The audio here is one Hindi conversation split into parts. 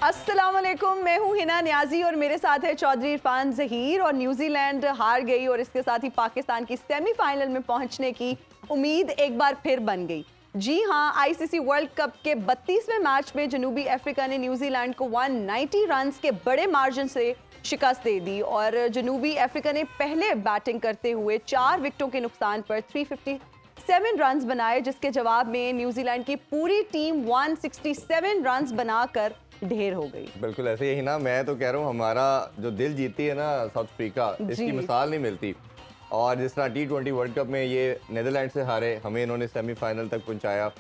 अस्सलाम वालेकुम, मैं हूँ हिना न्याजी और मेरे साथ है चौधरी इरफान ज़हीर। और न्यूजीलैंड हार गई और इसके साथ ही पाकिस्तान की सेमीफाइनल में पहुंचने की उम्मीद एक बार फिर बन गई। जी हाँ, आईसीसी वर्ल्ड कप के 32वें मैच में जनूबी अफ्रीका ने न्यूजीलैंड को 190 रन के बड़े मार्जिन से शिकस्त दे दी और जनूबी अफ्रीका ने पहले बैटिंग करते हुए 4 विकेटों के नुकसान पर 357 रन्स बनाए, जिसके जवाब में न्यूजीलैंड की पूरी टीम 167 रन्स बनाकर ढेर हो गई। बिल्कुल ऐसे ही ना, मैं तो कह रहा हूँ हमारा जो दिल जीती है ना साउथ अफ्रीका, इसकी मिसाल नहीं मिलती। और जिस तरह T20 वर्ल्ड कप में ये नीदरलैंड से हारे, हमें इन्होंने सेमीफाइनल तक पहुंचाया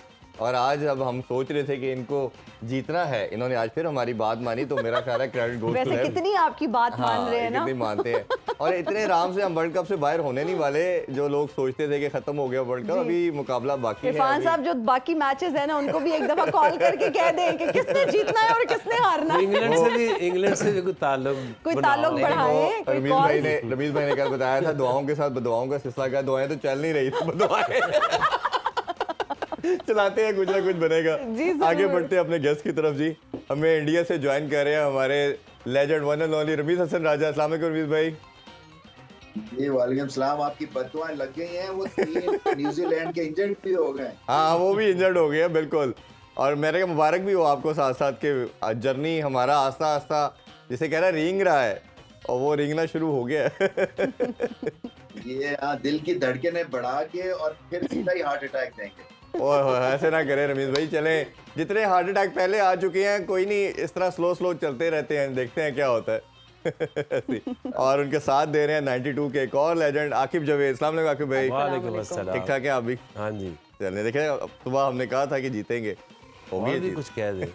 और आज अब हम सोच रहे थे कि इनको जीतना है, इन्होंने आज फिर हमारी बात मानी, तो मेरा ख्याल है क्रेडिट गोज़ टू देम। वैसे कितनी आपकी बात मान रहे हैं ना, कितनी मानते हैं। और इतने आराम से हम वर्ल्ड कप से बाहर होने नहीं वाले। जो लोग सोचते थे कि खत्म हो गया वर्ल्ड कप, अभी मुकाबला बाकी है। इरफान साहब, जो बाकी मैचेस है ना, उनको भी एक दफा कॉल करके कह दें कि किसने जीतना है और किसने हारना है। इंग्लैंड से भी कोई ताल्लुक बढ़ाएं। रमीज भाई ने कल बताया था दुआओं के साथ बदुआओं का सिलसिला का, दुआएं तो चल नहीं रही थी, बदुआएं चलाते हैं, कुछ ना कुछ बनेगा। आगे बढ़ते हैं अपने गेस्ट की तरफ। जी, हमें इंडिया से ज्वाइन कर रहे हैं हमारे legend one and only Ramiz Hasan Raja. अस्सलाम वालेकुम रमीज भाई। जी वालेकुम सलाम। आपकी बददुआएं लग गई हैं, वो 3 न्यूजीलैंड के इंजर्ड भी हो गए। हाँ, वो भी इंजर्ड हो गए हैं, बिल्कुल। और मेरे को मुबारक भी हो आपको साथ साथ के जर्नी हमारा आस्ता आस्ता जिसे कह रहा है रेंग रहा है और वो रेंगना शुरू हो गया है। ये दिल की धड़कनें बढ़ा के और फिर सीधा ही हार्ट अटैक देंगे। ओह, ऐसे ना करें रमीज भाई। चलें, जितने हार्ट अटैक पहले आ चुके हैं, कोई नहीं, इस तरह स्लो चलते रहते हैं, देखते हैं क्या होता है। और उनके साथ दे रहे हैं 92 के एक और लेजेंड आकिब जवेद। अस्सलाम वालेकुम आकिब भाई। वालेकुम अस्सलाम। ठीक ठाक है आप भी? हाँ जी, चलिए, देखे सुबह हमने कहा था कि जीतेंगे, और भी कुछ कह दे।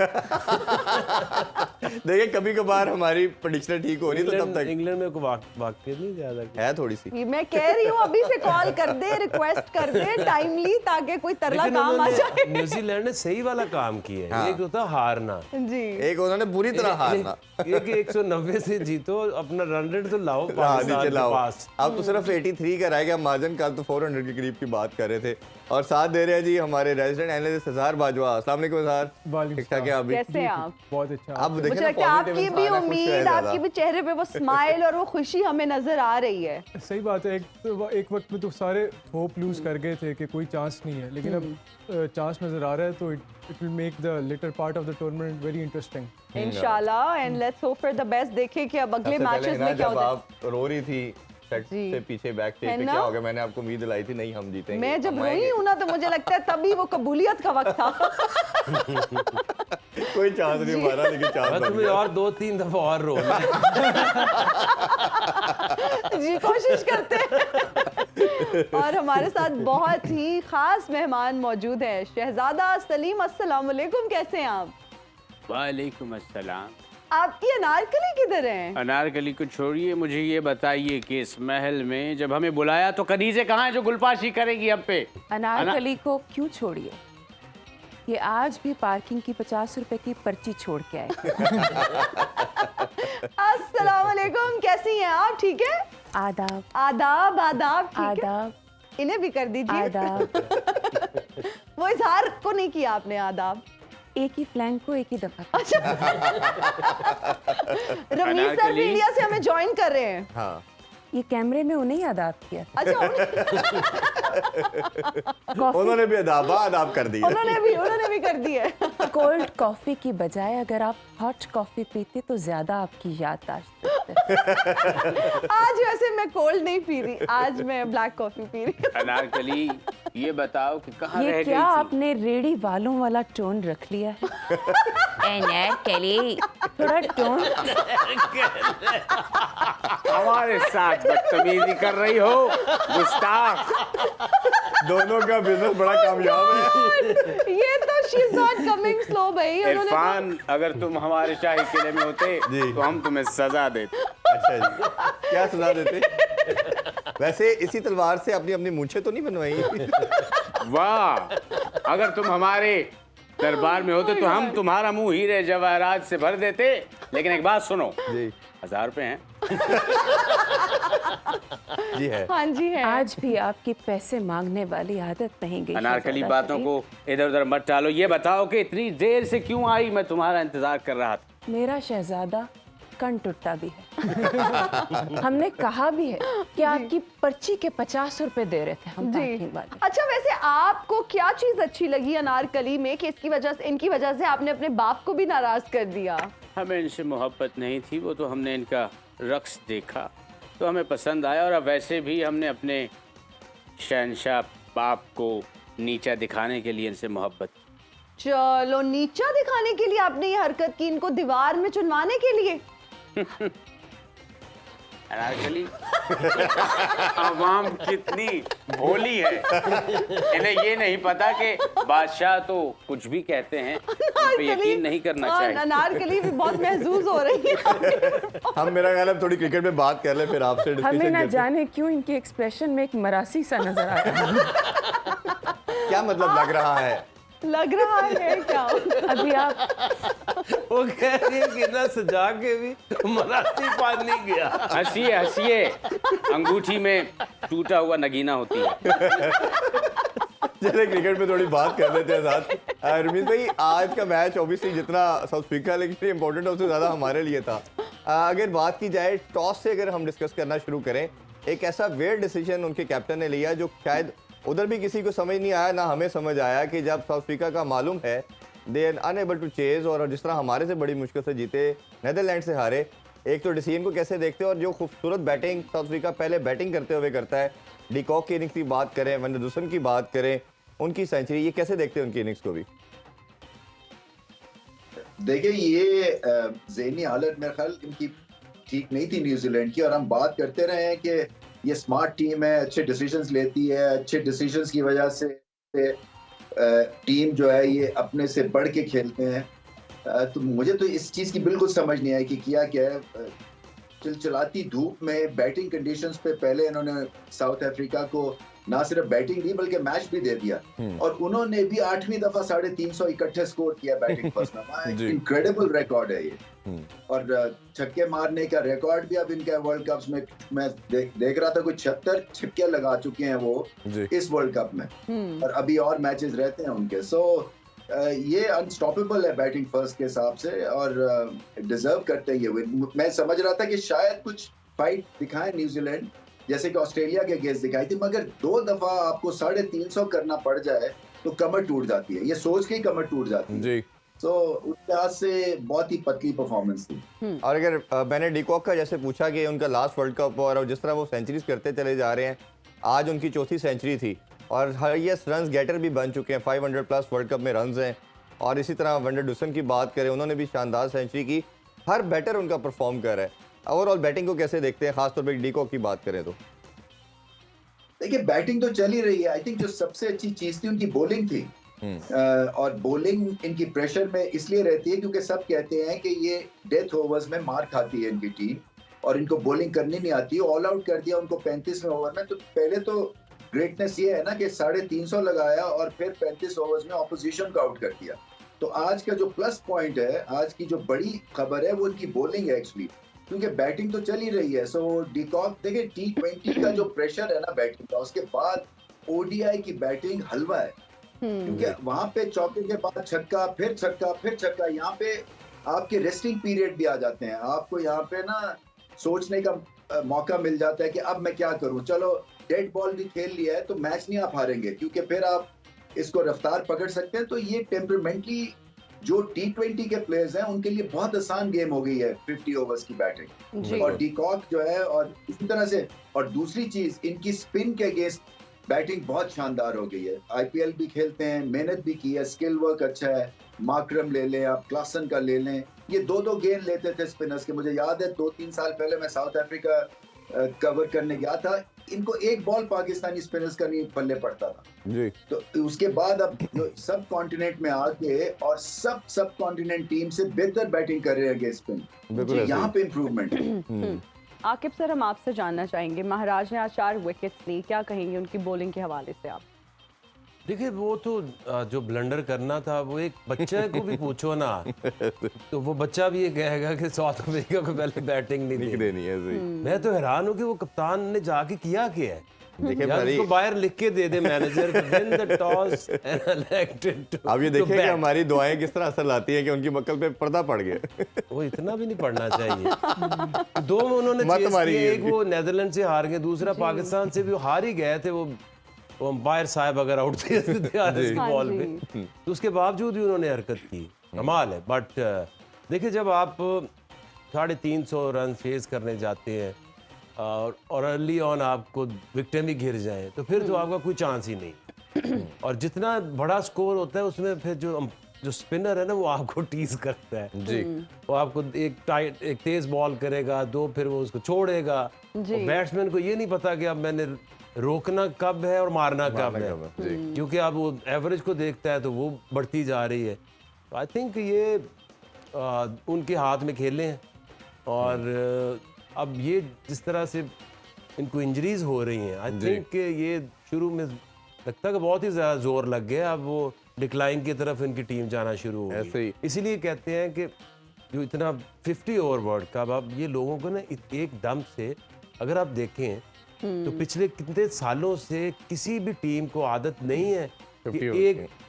देखिए, कभी कभार हमारी प्रेडिक्शन ठीक हो रही, तो तब तक इंग्लैंड में कोई वाकई नहीं ज्यादा है थोड़ी सी। मैं कह रही हूँ अभी से कॉल कर दे, रिक्वेस्ट कर दे टाइमली, ताकि कोई तरला काम आ जाए। न्यूजीलैंड ने सही वाला काम किया है। हाँ। एक होता हारना जी, एक उन्होंने बुरी तरह हारना। एक 190 से जीतो, अपना रन रेट तो लाओ पाकिस्तान के पास। अब तो सिर्फ 83 का रह गया मार्जिन, कल तो 400 के करीब की बात कर रहे थे। और साथ दे रहे हैं जी हमारे रेजिडेंट एनालिस्ट इज़हार बाजवा। अस्सलाम वालेकुम इज़हार। ठीक ठाक है आप भी? कैसे हैं आप? बहुत अच्छा। आप मुझे लगता है आपकी भी उम्मीद, आपकी भी चेहरे पे वो स्माइल और वो खुशी हमें नजर आ रही है। सही बात है। एक वक्त में तो सारे होप लूज कर गए थे कि कोई चांस नहीं है, लेकिन अब चांस नजर आ रहा है, तो it will make the latter part of the tournament very interesting इंशाल्लाह। And let's hope for the best. देखें कि अब अगले मैचेस में क्या होता है। आप रो रही थी सेट से पीछे, बैक स्टेज पे क्या हो गया, मैंने आपको उम्मीद दिलाई थी नहीं हम जीतेंगे। मैं जब रोई हूं ना, तो मुझे लगता है तभी वो कबूलियत का वक्त था। कोई चांस नहीं हमारा, लेकिन चांस तुम्हें और 2-3 दफा और रो जी, कोशिश करते हैं। और हमारे साथ बहुत ही खास मेहमान मौजूद है, शहजादा सलीम। अस्सलाम वालेकुम, कैसे हैं आप? वालेकुम अस्सलाम। आपकी अनारकली किधर है? अनारकली को छोड़िए, मुझे ये बताइए कि इस महल में जब हमें बुलाया तो कनीज़े कहाँ है जो गुलपाशी करेगी हम पे? अनारकली को क्यों छोड़िए, ये आज भी पार्किंग की 50 रुपए की पर्ची छोड़ के आए। अस्सलाम वालेकुम, कैसी हैं आप? ठीक है, आदाब आदाब आदाब। ठीक है, आदाब इन्हें भी कर दीजिए आदाब। वो इजहार को नहीं किया आपने आदाब। एक ही फ्लैंक को एक ही दफा। अच्छा, रमीज सर भी इंडिया से हमें ज्वाइन कर रहे हैं। हाँ, ये कैमरे में उन्हें आदाब किया। अच्छा, उन्होंने भी अदाब कर दी। उन्होंने भी कर दी है। कोल्ड कॉफी की बजाय अगर आप हॉट कॉफी पीते तो ज्यादा आपकी याददाश्त रहती। आज वैसे मैं कोल्ड नहीं पी रही, आज मैं ब्लैक कॉफी पी रही। अनारकली, ये बताओ कि कहाँ रह ये गई क्या थी? आपने रेडी वालों वाला टोन रख लिया है? अनारकली, थोड़ा टोन। हमारे साथ बदतमीजी कर रही हो, गुस्ताख। दोनों का बिजनेस बड़ा कामयाब है। ये तो she is not coming slow भाई। इरफान, अगर तुम हमारे शाही किले में होते तो हम तुम्हें सजा देते। अच्छा जी, क्या सजा देते? वैसे इसी तलवार से अपनी अपनी मूंछें तो नहीं बनवाई? वाह, अगर तुम हमारे दरबार में होते तो हम तुम्हारा मुंह हीरे जवाहरात से भर देते। लेकिन एक बात सुनो जी, 1000 रुपए हैं। जी है। हाँ जी है। आज भी आपकी पैसे मांगने वाली आदत नहीं गई। अनारकली, शहजादा बातों सलीम। को इधर उधर मत टालो। ये बताओ कि इतनी देर से क्यों आई? मैं तुम्हारा इंतजार कर रहा था। मेरा शहजादा कण टुटता भी है। हमने कहा भी है कि आपकी पर्ची के 50 रुपए दे रहे थे हम जी पार्किंग वाले। अच्छा, वैसे आपको क्या चीज अच्छी लगी अनारकली में कि इनकी वजह से आपने अपने बाप को भी नाराज कर दिया? हमें इनसे मोहब्बत नहीं थी, वो तो हमने इनका रक्स देखा तो हमें पसंद आया, और अब वैसे भी हमने अपने शहंशाह बाप को नीचा दिखाने के लिए इनसे मोहब्बत की। चलो, नीचा दिखाने के लिए आपने ये हरकत की, इनको दीवार में चुनवाने के लिए? अनारकली अवाम कितनी भोली है, इन्हें ये नहीं पता कि बादशाह तो कुछ भी कहते हैं, उन पे यकीन नहीं करना चाहिए। अनारकली भी बहुत महसूस हो रही है। हम मेरा ख्याल है थोड़ी क्रिकेट में बात कर ले, फिर आपसे हमें डिस्कशन ना करते हैं। जाने क्यों इनके एक्सप्रेशन में एक मरासी सा नजर आ रहा है। क्या मतलब लग रहा है? लग रहा है क्या? अभी आप वो कह रही है कि ना सजा के भी मराठी पान नहीं गया। हंसिए हंसिए, अंगूठी में टूटा हुआ नगीना होती है। चले क्रिकेट में थोड़ी बात कर लेते हैं साथ। रमीज भाई, आज का मैच ऑब्वियसली जितना साउथ अफ्रीका लेकिन इम्पोर्टेंट है उससे ज़्यादा हमारे लिए था। अगर बात की जाए टॉस से, अगर हम डिस्कस करना शुरू करें, एक ऐसा वेयर डिसीजन उनके कैप्टन ने लिया जो शायद उधर भी किसी को समझ नहीं आया, ना हमें समझ आया, कि जब साउथ अफ्रीका का मालूम है they are unable to chase, और जिस तरह हमारे से बड़ी मुश्किल से जीते, नेदरलैंड से हारे, एक तो डिसीजन को कैसे देखते हो, और जो खूबसूरत बैटिंग साउथ अफ्रीका पहले बैटिंग करते हुए करता है, डिकॉक की इनिंग्स की बात करें, वैन डर डुसन की बात करें, उनकी सेंचुरी, ये कैसे देखते हैं उनकी इनिंग्स को भी? देखिए, ये ज़हनी हालत मेरे ख्याल इनकी ठीक नहीं थी न्यूजीलैंड की, और हम बात करते रहे हैं कि ये स्मार्ट टीम है, अच्छे डिसीजंस लेती है, अच्छे डिसीजंस की वजह से टीम जो है ये अपने से बढ़ के खेलते हैं। तो मुझे तो इस चीज़ की बिल्कुल समझ नहीं आई कि किया क्या है। चिलचिलाती धूप में बैटिंग कंडीशंस पे पहले इन्होंने साउथ अफ्रीका को ना सिर्फ बैटिंग दी बल्कि मैच भी दे दिया, और उन्होंने भी 8वीं दफा 350 इकट्ठे स्कोर किया बैटिंग फर्स्ट में। इनक्रेडिबल रिकॉर्ड है ये, और छक्के मारने का रिकॉर्ड भी अब इनका वर्ल्ड कप में मैं देख रहा था, कुछ 76 छक्के लगा चुके हैं वो इस वर्ल्ड कप में, और अभी और मैचेस रहते हैं उनके। सो ये अनस्टॉपेबल है बैटिंग फर्स्ट के हिसाब से, और डिजर्व करते हैं ये विन। मैं समझ रहा था कि शायद कुछ फाइट दिखाए न्यूजीलैंड जैसे कि ऑस्ट्रेलिया के अगेंस्ट दिखाई थी, मगर 2 दफा आपको 350 करना पड़ जाए तो कमर टूट जाती है, ये सोच के ही कमर टूट जाती है जी। तो उस लिहाज से बहुत ही पतली परफॉर्मेंस थी। और अगर मैंने डिकॉक का जैसे पूछा कि उनका लास्ट वर्ल्ड कप, और जिस तरह वो सेंचुरीज करते चले जा रहे हैं, आज उनकी 4थी सेंचुरी थी, और हाईएस्ट रन्स गेटर भी बन चुके हैं, 500 प्लस वर्ल्ड कप में रन्स हैं। और इसी तरह वैन डर डुसन की बात करें, उन्होंने भी शानदार सेंचुरी की, हर बैटर उनका परफॉर्म कर रहा है। ओवरऑल बैटिंग को कैसे देखते हैं, खासतौर पर डिकॉक की बात करें तो? देखिए, बैटिंग तो चल ही रही है। आई थिंक जो सबसे अच्छी चीज थी उनकी बॉलिंग थी, और बॉलिंग इनकी प्रेशर में इसलिए रहती है क्योंकि सब कहते हैं कि ये डेथ ओवर्स में मार खाती है इनकी टीम, और इनको बॉलिंग करनी नहीं आती। ऑल आउट कर दिया उनको 35वें ओवर में। तो पहले तो ग्रेटनेस ये है ना कि 350 लगाया और फिर 35 ओवर्स में ऑपोजिशन को आउट कर दिया। तो आज का जो प्लस पॉइंट है, आज की जो बड़ी खबर है, वो इनकी बॉलिंग है एक्चुअली, क्योंकि बैटिंग तो चल ही रही है। सो डिकॉक, देखिए T20 का जो प्रेशर है ना बैटिंग का, उसके बाद ओडीआई की बैटिंग हलवा है, क्योंकि वहां पे चौके के बाद छक्का, फिर छक्का, फिर छक्का। यहाँ पे आपके रेस्टिंग पीरियड भी आ जाते हैं, आपको यहाँ पे ना सोचने का मौका मिल जाता है कि अब मैं क्या करूं। चलो डेड बॉल भी खेल लिया है तो मैच नहीं आप हारेंगे, क्योंकि फिर आप इसको रफ्तार पकड़ सकते हैं। तो ये टेम्परमेंटली जो T20 के प्लेयर्स हैं उनके लिए बहुत आसान गेम हो गई है 50 ओवर्स की बैटिंग, और डिकॉक जो है, और इसी तरह से। और दूसरी चीज, इनकी स्पिन के अगेंस्ट बैटिंग बहुत शानदार हो गई है। आईपीएल भी खेलते हैं, मेहनत भी की है, स्किल वर्क अच्छा है। मार्करम ले लें आप, क्लासन का ले लें, ये 2-2 गेंद लेते थे स्पिनर्स के। मुझे याद है 2-3 साल पहले मैं साउथ अफ्रीका कवर करने गया था, इनको एक बॉल पाकिस्तानी स्पिनर्स का नहीं पल्ले पड़ता था जी। तो उसके बाद अब जो सब कॉन्टिनेंट में आके और सब कॉन्टिनेंट टीम से बेहतर बैटिंग कर रहे हैं अगेंस्ट स्पिन, यहाँ पे इम्प्रूवमेंट है। आकिब सर, हम आपसे जानना चाहेंगे, महाराज ने आज 4 विकेट्स ली, क्या कहेंगे उनकी बॉलिंग के हवाले से आप? देखिए वो तो जो ब्लंडर करना था वो एक बच्चे को भी पूछो ना तो वो बच्चा भी ये कहेगा कि साउथ अफ्रीका को पहले बैटिंग नहीं लिख दी। देनी है सही। मैं तो हैरान हूँ कि वो कप्तान ने जाके किया क्या है। देखिए यार भाई, उसको बाहर लिख के दे दे manager win the toss and elected to अब ये देखिए कि हमारी दुआएं किस तरह असर लाती हैं कि उनकी मक्कल पे पर्दा पड़ गया। वो इतना भी नहीं पढ़ना चाहिए। दो उन्होंने मत चेस मारिए किए, एक उनकी। वो नेदरलैंड से हार गए, दूसरा पाकिस्तान से भी हार ही गए थे। वो अंपायर साहब अगर आउट थे की हाँ बॉल जी। पे, तो उसके बावजूद भी उन्होंने हरकत की। कमाल है। बट देखिए जब आप 350 रन चेज करने जाते हैं और अर्ली ऑन आपको विकेट भी घिर जाए तो फिर तो आपका कोई चांस ही नहीं। और जितना बड़ा स्कोर होता है उसमें फिर जो स्पिनर है ना वो आपको टीज करता है जी। वो आपको एक तेज बॉल करेगा, दो फिर वो उसको छोड़ेगा। बैट्समैन को ये नहीं पता कि अब मैंने रोकना कब है और मारना कब है, जी। क्योंकि अब वो एवरेज को देखता है तो वो बढ़ती जा रही है। आई थिंक ये उनके हाथ में खेले हैं। और अब ये जिस तरह से इनको इंजरीज हो रही हैं, आई थिंक ये शुरू में लगता है कि बहुत ही ज़्यादा जोर लग गया, अब वो डिक्लाइन की तरफ इनकी टीम जाना शुरू हो ऐसे गई। ही। इसीलिए कहते हैं कि जो इतना 50 ओवर वर्ल्ड कप, अब ये लोगों को ना एकदम से अगर आप देखें तो पिछले कितने सालों से किसी भी टीम को आदत नहीं है कि 50 ओवर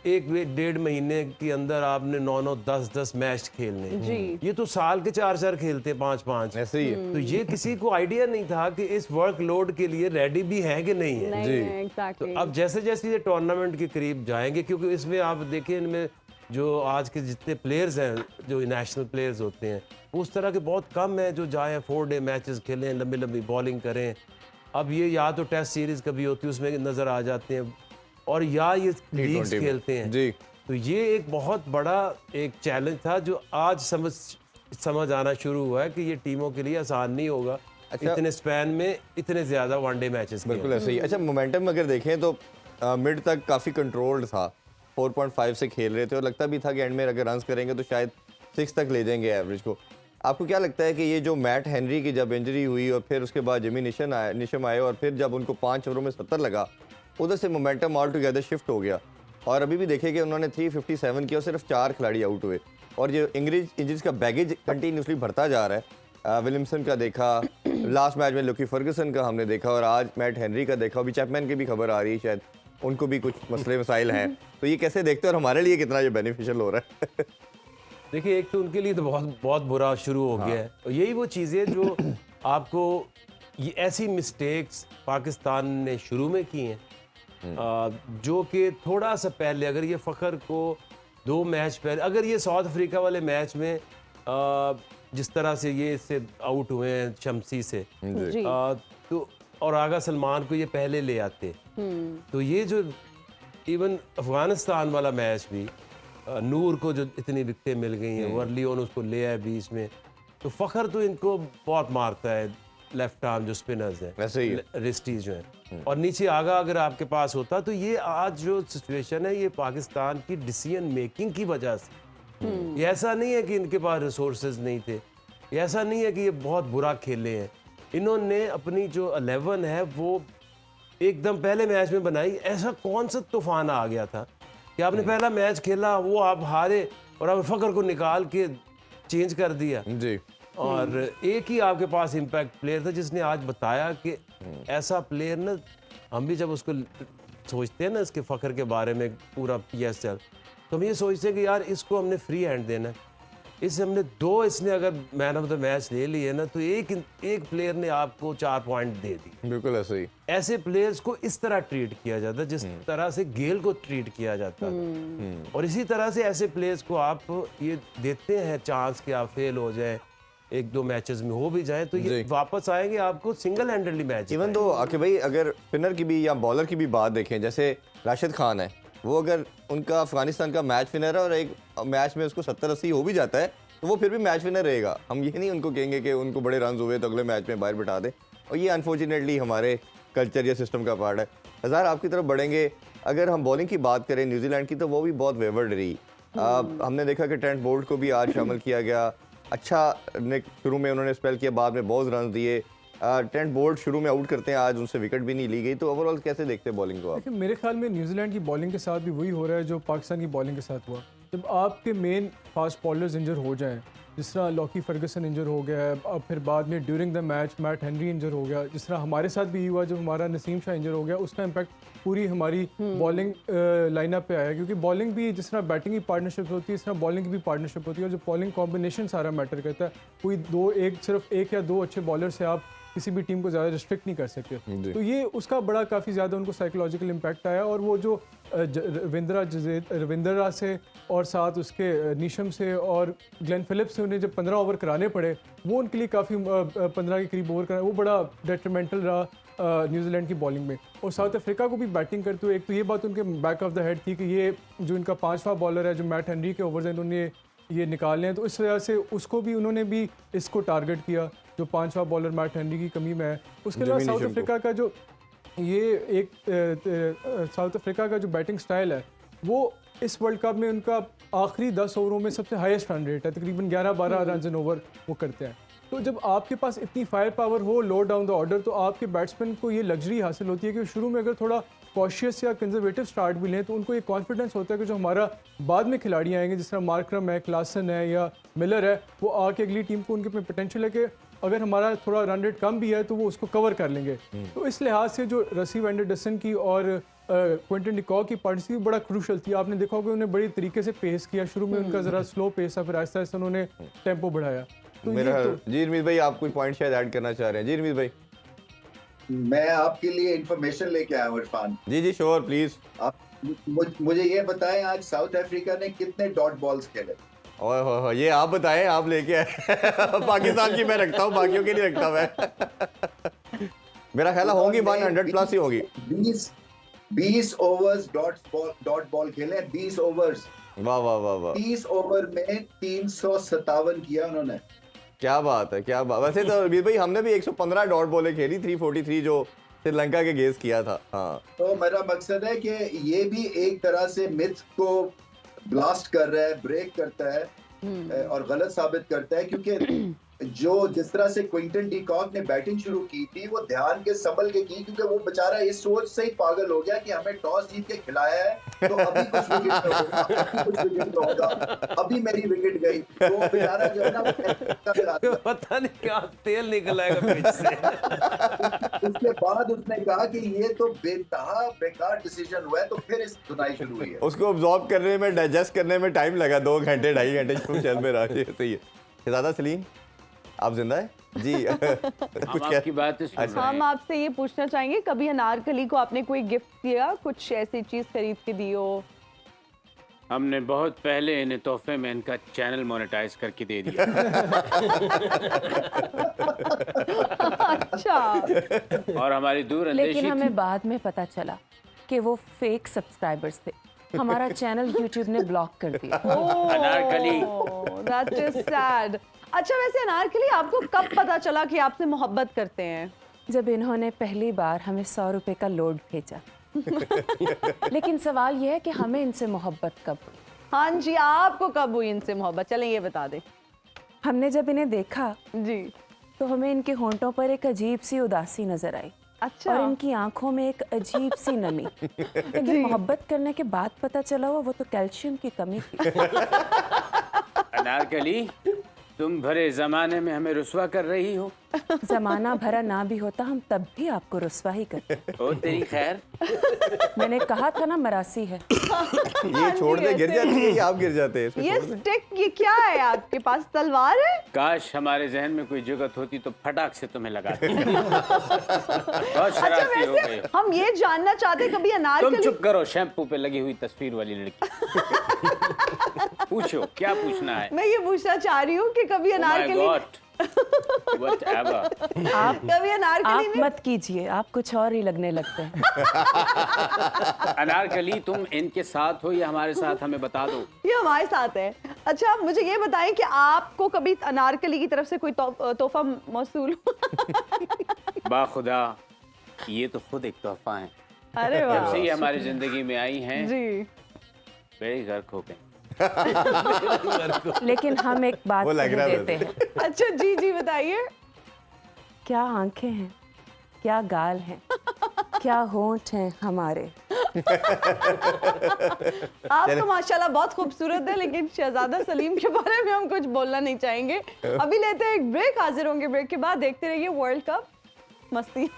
एक 1.5 महीने के अंदर आपने 9-9 10-10 मैच खेलने। जी। ये तो साल के 4-4 खेलते हैं, 5-5। ऐसे ही है। तो ये किसी को आइडिया नहीं था कि इस वर्कलोड के लिए रेडी भी है कि नहीं है। नहीं जी। है, exactly. तो अब जैसे जैसे ये टूर्नामेंट के करीब जाएंगे, क्योंकि इसमें आप देखिए इनमें जो आज के जितने प्लेयर्स हैं जो नेशनल प्लेयर्स होते हैं वो उस तरह के बहुत कम हैं जो जाएं 4 डे मैचेस खेलें, लंबी लंबी बॉलिंग करें। अब ये या तो टेस्ट सीरीज कभी होती है उसमें नज़र आ जाते हैं, और या ये लीग्स में। खेलते हैं। जी। तो ये एक बहुत बड़ा एक चैलेंज था जो आज समझ आना शुरू हुआ है कि ये टीमों के लिए आसान नहीं होगा। अच्छा। इतने स्पैन में इतने ज़्यादा वनडे मैचेस। बिल्कुल ऐसे ही। अच्छा, मोमेंटम अगर देखें तो मिड तक काफ़ी कंट्रोल्ड था, 4.5 से खेल रहे थे और लगता भी था कि एंड में अगर रन्स करेंगे तो शायद 6 तक ले जाएंगे एवरेज को। आपको क्या लगता है कि ये जो मैट हेनरी की जब इंजरी हुई और फिर उसके बाद जिमी निशम आए और फिर जब उनको 5 ओवरों में 70 लगा, उधर से मोमेंटम ऑल टुगेदर शिफ्ट हो गया और अभी भी देखें कि उन्होंने 357 किया और सिर्फ 4 खिलाड़ी आउट हुए और ये इंजरीज का बैगेज कंटिन्यूसली बढ़ता जा रहा है। विलियमसन का देखा, लास्ट मैच में लुकी फर्गसन का हमने देखा और आज मैट हेनरी का देखा। अभी चैपमैन की भी खबर आ रही है, शायद उनको भी कुछ मसले मसाइल हैं। तो ये कैसे देखते हैं और हमारे लिए कितना ये बेनिफिशियल हो रहा है? देखिए एक तो उनके लिए तो बहुत बुरा शुरू हो गया है। और यही वो चीज़ें जो आपको ये ऐसी मिस्टेक्स पाकिस्तान ने शुरू में की हैं जो कि थोड़ा सा पहले अगर ये फ़खर को 2 मैच पहले अगर ये साउथ अफ्रीका वाले मैच में जिस तरह से ये इससे आउट हुए हैं शमसी से जी। तो और आगा सलमान को ये पहले ले आते तो ये जो इवन अफगानिस्तान वाला मैच भी नूर को जो इतनी विकेटें मिल गई हैं, वर्ली ऑन उसको ले आए बीच में, तो फ़खर तो इनको बहुत मारता है लेफ्ट आर्म जो स्पिनर्स हैं, वैसे ही है। रिस्टीज जो हैं, और नीचे आगा अगर आपके पास होता तो ये आज जो सिचुएशन है ये पाकिस्तान की डिसीजन मेकिंग की वजह से। ये ऐसा नहीं है कि इनके पास रिसोर्सेज नहीं थे, ये ऐसा नहीं है कि ये बहुत बुरा खेले हैं। इन्होंने अपनी जो 11 है वो एकदम पहले मैच में बनाई। ऐसा कौन सा तूफान आ गया था कि आपने पहला मैच खेला वो आप हारे और आप फ़खर को निकाल के चेंज कर दिया। जी। और एक ही आपके पास इम्पैक्ट प्लेयर था जिसने आज बताया कि ऐसा प्लेयर ना, हम भी जब उसको सोचते हैं ना इसके फ़खर के बारे में पूरा PSL, तो हम ये सोचते हैं कि यार इसको हमने फ्री हैंड देना है, इससे हमने 2 इसने अगर मैन ऑफ द मैच ले लिए ना तो एक प्लेयर ने आपको 4 पॉइंट दे दी। बिल्कुल ऐसे ही। ऐसे प्लेयर्स को इस तरह ट्रीट किया जाता है जिस तरह से गेल को ट्रीट किया जाता है, और इसी तरह से ऐसे प्लेयर्स को आप ये देते हैं चांस कि आप फेल हो जाएं, 1-2 मैचेस में हो भी जाएं तो ये वापस आएंगे आपको single handedly match. Even though आके भाई अगर स्पिनर की भी या बॉलर की भी बात देखें, जैसे राशिद खान है, वो अगर उनका अफगानिस्तान का मैच विनर है और एक मैच में उसको 70-80 हो भी जाता है तो वो फिर भी मैच विनर रहेगा। हम ये नहीं उनको कहेंगे कि उनको बड़े रन हुए तो अगले मैच में बाहर बिठा दें, और ये अनफॉर्चुनेटली हमारे कल्चर या सिस्टम का पार्ट है। हज़ार आपकी तरफ बढ़ेंगे, अगर हम बॉलिंग की बात करें न्यूजीलैंड की तो वो भी बहुत वेवर्ड रही। हमने देखा कि ट्रेंट बोल्ट को भी आज शामिल किया गया। अच्छा शुरू में उन्होंने स्पेल किया, बाद में बहुत रन दिए। ट्रेंट बोल्ट शुरू में आउट करते हैं, आज उनसे विकेट भी नहीं ली गई, तो ओवरऑल कैसे देखते हैं बॉलिंग को आप? देखिए मेरे ख्याल में न्यूजीलैंड की बॉलिंग के साथ भी वही हो रहा है जो पाकिस्तान की बॉलिंग के साथ हुआ। जब आपके मेन फास्ट बॉलर्स इंजर हो जाएं, जिस तरह लॉकी फर्गसन इंजर हो गया है, अब फिर बाद में during the match Matt Henry injure हो गया, जिस तरह हमारे साथ भी हुआ जब हमारा नसीम शाह इंजर हो गया, उसका इम्पैक्ट पूरी हमारी बॉलिंग लाइनअप पे आया, क्योंकि बॉलिंग भी जिस तरह बैटिंग की पार्टनरशिप होती है इस तरह बॉलिंग की भी पार्टनरशिप होती है, और जो बॉलिंग कॉम्बिनेशन सारा मैटर करता है। कोई सिर्फ एक या दो अच्छे बॉलर से आप किसी भी टीम को ज़्यादा रिस्ट्रिक्ट नहीं कर सकते। तो ये उसका बड़ा काफ़ी ज़्यादा उनको साइकोलॉजिकल इम्पैक्ट आया, और वो जो रविंद्रा से और साथ उसके नीशम से और ग्लेन फिलिप्स से उन्हें जब 15 ओवर कराने पड़े, वो उनके लिए काफ़ी 15 के करीब ओवर कराए, वो बड़ा डेट्रीमेंटल रहा न्यूजीलैंड की बॉलिंग में। और साउथ अफ्रीका को भी बैटिंग करते हुए एक तो ये बात उनके बैक ऑफ द हेड थी कि ये जो इनका 5वां बॉलर है जो मैट हेनरी के ओवर्स हैं उन्होंने ये निकालने हैं, तो इस वजह से उसको भी उन्होंने भी इसको टारगेट किया जो 5वां बॉलर मैट हेनरी की कमी में है। उसके अलावा साउथ अफ्रीका का जो साउथ अफ्रीका का जो बैटिंग स्टाइल है वो इस वर्ल्ड कप में उनका आखिरी 10 ओवरों में सबसे हाईएस्ट रन रेट है, तकरीबन 11-12 रन एन ओवर वो करते हैं। तो जब आपके पास इतनी फायर पावर हो लो डाउन द ऑर्डर, तो आपके बैट्समैन को ये लग्जरी हासिल होती है कि शुरू में अगर थोड़ा कॉशियस या कंजर्वेटिव स्टार्ट भी लें तो उनको ये कॉन्फिडेंस होता है कि जो हमारा बाद में खिलाड़ी आएंगे जिस तरह मार्करम है, क्लासन है या मिलर है, वो आके अगली टीम को उनके में पोटेंशियल है कि अगर हमारा थोड़ा रन रेट कम भी है तो वो उसको कवर कर लेंगे। तो इस लिहाज से जो रसी वेंडरडसन की और क्विंटन डिकॉक की पार्टनरशिप बड़ा क्रूशल थी। आपने देखा होगा उन्होंने बड़ी तरीके से पेस किया, शुरू में उनका ज़रा स्लो पेस था, फिर आहिस्ता आहिस्ता उन्होंने टेम्पो बढ़ाया। तो मेरा जी रमीज भाई आप कोई पॉइंट शायद ऐड करना चाह रहे हैं? जी रमीज भाई। मैं आपके लिए इंफॉर्मेशन लेके आया हूँ इरफान। जी श्योर प्लीज। आप मुझे ये बताएं आज साउथ अफ्रीका ने कितने डॉट बॉल्स खेले? ओए ये आप बताएं, आप लेके आए पाकिस्तान की मैं रखता हूँ, बाकियों के लिए रखता मैं मेरा ख्याल होंगी 100 प्लस ही होगी। 20 ओवर्स डॉट बॉल खेले, 20 ओवर्स। वाह वाह वाह वाह। 30 ओवर में 357 किया उन्होंने। क्या बात है, क्या बात। वैसे तो रमीज भाई हमने भी 115 डॉट बॉलें खेली, 343 जो श्रीलंका के गेस किया था। हाँ, तो मेरा मकसद है कि ये भी एक तरह से मिथ को ब्लास्ट कर रहा है, ब्रेक करता है और गलत साबित करता है, क्योंकि जिस तरह से क्विंटन डी कॉक ने बैटिंग शुरू की थी वो ध्यान के संभल के की, क्योंकि वो बेचारा इस सोच से ही पागल हो गया कि हमें टॉस जीत के खिलाया है तो अभी कुछ विकेट होगा, अभी मेरी विकेट गई, तो बेचारा जो है ना पता नहीं क्या तेल निकल आएगा पिच से। उसके बाद उसने कहा कि ये तो बेतहा बेकार डिसीजन हुआ है, तो फिर इस सुनाई शुरू हुई है। उसको ऑब्जॉर्व करने में, डाइजेस्ट करने में टाइम लगा, 2 घंटे 2.5 घंटे शुरू चल में रहा। सही है। शहजादा सलीम आप जिंदा है जी? कुछ आपकी बात हम आपसे ये पूछना चाहेंगे, कभी अनारकली को आपने कोई गिफ्ट दिया, कुछ ऐसी चीज खरीद के दी हो? हमने बहुत पहले इन्हें तोहफे में इनका चैनल मोनेटाइज करके दे दिया। अच्छा। और हमारी दूरअंदेशी लेकिन हमें बाद में पता चला कि वो फेक सब्सक्राइबर्स थे, हमारा चैनल यूट्यूब ने ब्लॉक कर दिया। Anarkali, that is sad. अच्छा, वैसे अनारकली आपको कब पता चला कि आपसे मोहब्बत करते हैं? जब इन्होंने पहली बार हमें 100 रुपए का लोड भेजा। लेकिन सवाल यह है कि हमें इनसे मोहब्बत कब हुई? हाँ जी, आपको कब हुई इनसे मोहब्बत, चलें ये बता दें। हमने जब इन्हें देखा जी, तो हमें इनके होंठों पर एक अजीब सी उदासी नजर आई। अच्छा। और इनकी आंखों में एक अजीब सी नमी। लेकिन मोहब्बत करने के बाद पता चला वो तो कैल्शियम की कमी थी। अनारकली, तुम भरे जमाने में हमें रुस्वा कर रही हो। जमाना भरा ना भी होता हम तब भी आपको रुस्वा ही करते। ओ तेरी खैर। मैंने कहा था ना मरासी है। ये छोड़ दे, गिर जाती है, ये आप गिर जाते हैं। ये स्टिक, ये क्या है आपके पास, तलवार है? काश हमारे जहन में कोई जुगत होती तो फटाक से तुम्हें लगाती। बहुत शरारती हो गई। हम ये जानना चाहते कभी तुम अनारकली। चुप करो, शैम्पू पे लगी हुई तस्वीर वाली लड़की। पूछो, क्या पूछना है? मैं ये पूछना चाह रही हूँ कि कभी अनारकली Whatever. आप कभी अनारकली आप मत कीजिए, आप कुछ और ही लगने लगते हैं। अनारकली, तुम इनके साथ हो या हमारे साथ, हमें बता दो। ये हमारे साथ है। अच्छा, आप मुझे ये बताएं कि आपको कभी अनारकली की तरफ से कोई तोहफा मौसूल? बाखुदा, ये तो खुद एक तोहफा है। अरे वाह। जब से ये हमारी जिंदगी में आई हैं, जी, बड़े गर्क हो गए। लेकिन हम एक बात वो लग रहा कह है देते हैं। अच्छा जी जी बताइए। क्या आंखें हैं, क्या गाल हैं, क्या होंठ हैं हमारे। आप तो माशाल्लाह बहुत खूबसूरत है, लेकिन शहजादा सलीम के बारे में हम कुछ बोलना नहीं चाहेंगे। अभी लेते हैं एक ब्रेक, हाजिर होंगे ब्रेक के बाद। देखते रहिए वर्ल्ड कप मस्ती।